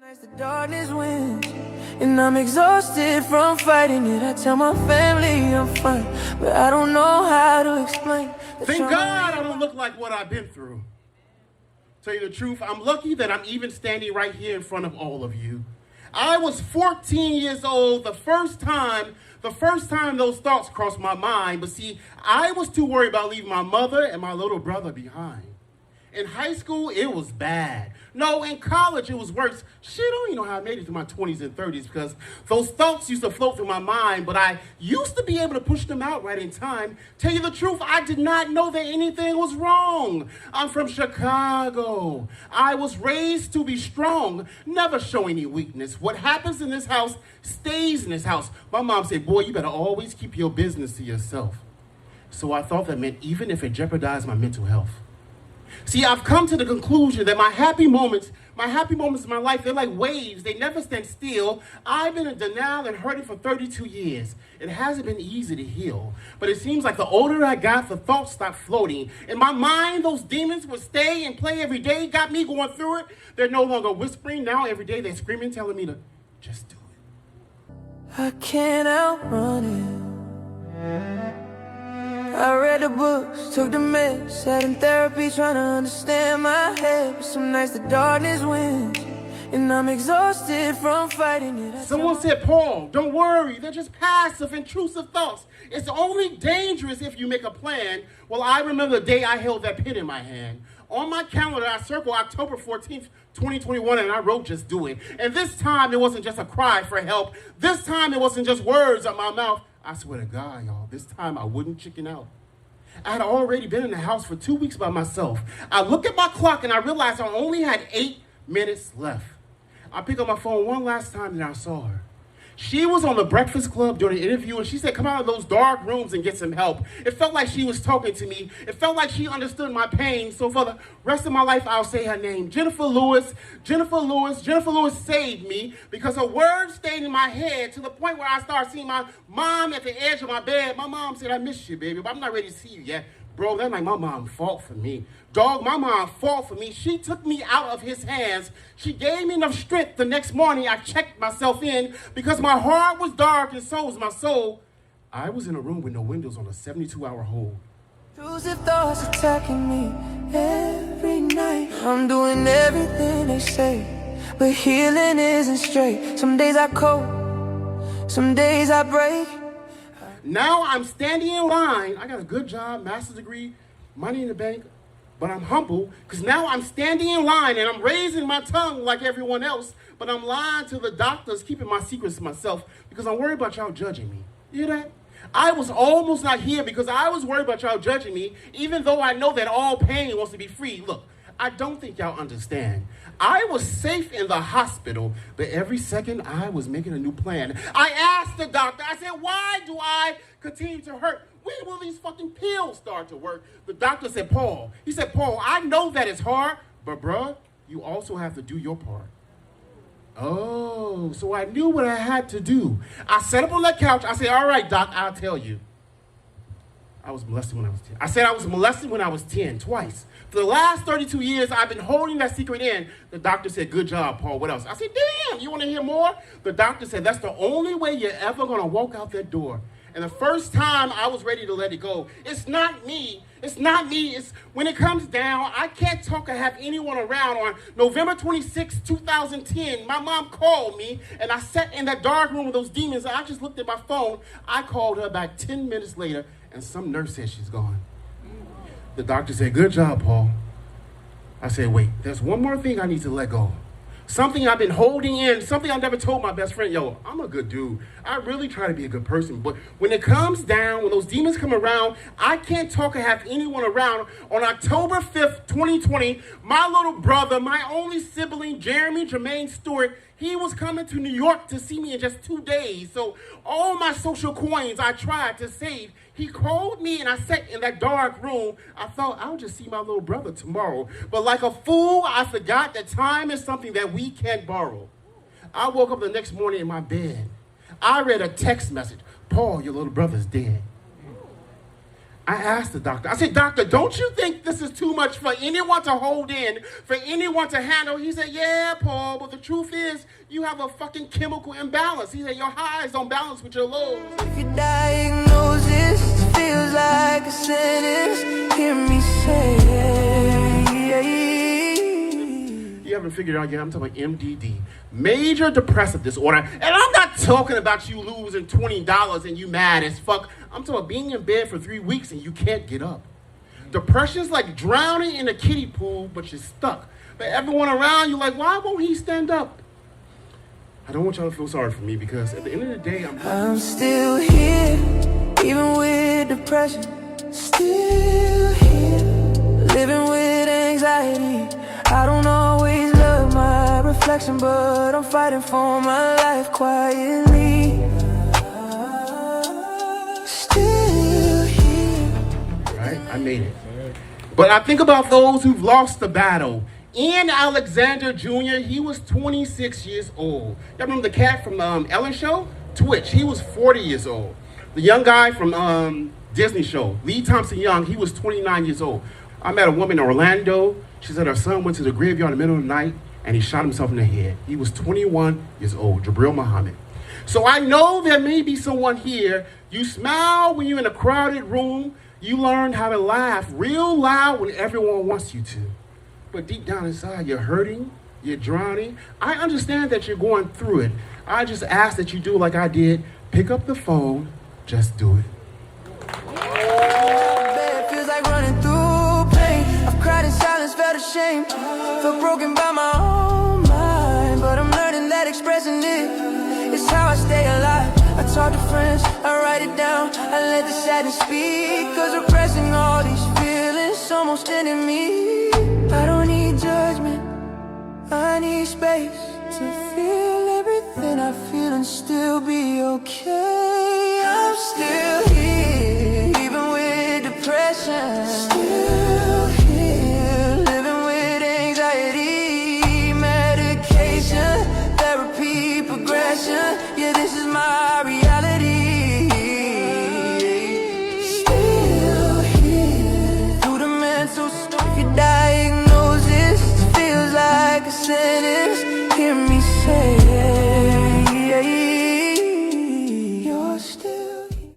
As the darkness wins, and I'm exhausted from fighting it. I tell my family I'm fine, but I don't know how to explain. Thank God I don't look like what I've been through. Tell you the truth, I'm lucky that I'm even standing right here in front of all of you. I was 14 years old the first time those thoughts crossed my mind, but see, I was too worried about leaving my mother and my little brother behind. In high school, it was bad. No, in college, it was worse. Shit, I don't even know how I made it through my 20s and 30s because those thoughts used to float through my mind, but I used to be able to push them out right in time. Tell you the truth, I did not know that anything was wrong. I'm from Chicago. I was raised to be strong, never show any weakness. What happens in this house stays in this house. My mom said, boy, you better always keep your business to yourself. So I thought that meant even if it jeopardized my mental health. See, I've come to the conclusion that my happy moments in my life, they're like waves. They never stand still. I've been in denial and hurting for 32 years. It hasn't been easy to heal. But it seems like the older I got, the thoughts stopped floating. In my mind, those demons would stay and play every day, got me going through it. They're no longer whispering. Now every day they're screaming, telling me to just do it. I can't outrun it. I read the books, took the meds, sat in therapy trying to understand my head. But some nights the darkness wins, and I'm exhausted from fighting it. Someone said, Paul, don't worry, they're just passive, intrusive thoughts. It's only dangerous if you make a plan. Well, I remember the day I held that pen in my hand. On my calendar, I circled October 14th, 2021, and I wrote, just do it. And this time, it wasn't just a cry for help. This time, it wasn't just words out my mouth. I swear to God, y'all, this time I wouldn't chicken out. I had already been in the house for 2 weeks by myself. I looked at my clock and I realized I only had 8 minutes left. I picked up my phone one last time and I saw her. She was on the Breakfast Club during the interview and she said, come out of those dark rooms and get some help. It felt like she was talking to me. It felt like she understood my pain. So for the rest of my life, I'll say her name. Jennifer Lewis. Jennifer Lewis saved me because her words stayed in my head to the point where I started seeing my mom at the edge of my bed. My mom said, I miss you, baby, but I'm not ready to see you yet. Bro, that's like my mom fought for me. Dog, my mom fought for me. She took me out of his hands. She gave me enough strength. The next morning, I checked myself in because my heart was dark and so was my soul. I was in a room with no windows on a 72-hour hold. Intrusive thoughts attacking me every night. I'm doing everything they say, but healing isn't straight. Some days I cope, some days I break. Now I'm standing in line. I got a good job, master's degree, money in the bank, but I'm humble because now I'm standing in line and I'm raising my tongue like everyone else, but I'm lying to the doctors, keeping my secrets to myself because I'm worried about y'all judging me. You hear that? I was almost not here because I was worried about y'all judging me, even though I know that all pain wants to be free. Look, I don't think y'all understand. I was safe in the hospital, but every second I was making a new plan. I asked the doctor, I said, why do I continue to hurt? When will these fucking pills start to work? The doctor said, Paul. He said, Paul, I know that it's hard, but bruh, you also have to do your part. Oh, so I knew what I had to do. I sat up on that couch. I said, all right, doc, I'll tell you. I was molested when I was 10. I said I was molested when I was 10, twice. For the last 32 years, I've been holding that secret in. The doctor said, good job, Paul. What else? I said, damn, you want to hear more? The doctor said, that's the only way you're ever going to walk out that door. And the first time I was ready to let it go. It's not me. It's not me. It's when it comes down, I can't talk or have anyone around. On November 26, 2010, my mom called me, and I sat in that dark room with those demons, and I just looked at my phone. I called her back 10 minutes later, and some nurse said she's gone. The doctor said, good job, Paul. I said, wait, there's one more thing I need to let go. Something I've been holding in, something I never told my best friend. Yo, I'm a good dude. I really try to be a good person. But when it comes down, when those demons come around, I can't talk or have anyone around. On October 5th, 2020, my little brother, my only sibling, Jermaine Steward, he was coming to New York to see me in just 2 days. So all my social coins I tried to save. He called me and I sat in that dark room. I thought I'll just see my little brother tomorrow. But like a fool, I forgot that time is something that we can't borrow. I woke up the next morning in my bed. I read a text message. Paul, your little brother's dead. I asked the doctor, I said, doctor, don't you think this is too much for anyone to hold in, for anyone to handle? He said, yeah, Paul, but the truth is, you have a fucking chemical imbalance. He said, your highs don't balance with your lows. If your diagnosis feels like a sentence, hear me say, you haven't figured it out yet. I'm talking about MDD, major depressive disorder. And I'm not talking about you losing $20 and you mad as fuck. I'm talking about being in bed for 3 weeks and you can't get up. Depression's like drowning in a kiddie pool, but you're stuck. But everyone around you like, why won't he stand up? I don't want y'all to feel sorry for me because at the end of the day, I'm still here, even with depression. Still here, living with anxiety. I don't always love my reflection, but I'm fighting for my life quietly. Still here. Right? I made it. But I think about those who've lost the battle. Ian Alexander Jr., he was 26 years old. Y'all remember the cat from Ellen Show? Twitch, he was 40 years old. The young guy from Disney Show, Lee Thompson Young, he was 29 years old. I met a woman in Orlando. She said her son went to the graveyard in the middle of the night and he shot himself in the head. He was 21 years old, Jabril Muhammad. So I know there may be someone here, you smile when you're in a crowded room, you learn how to laugh real loud when everyone wants you to. But deep down inside, you're hurting, you're drowning. I understand that you're going through it. I just ask that you do like I did. Pick up the phone, just do it. Bed feels like running through pain. I've cried in silence, felt ashamed. Felt broken by my own mind. But I'm learning that expressing it is how I stay alive. I talk to friends, I write it down. I let the sadness speak. Cause repressing all these feelings almost ending me. I don't need judgment, I need space to feel everything I feel and still be okay.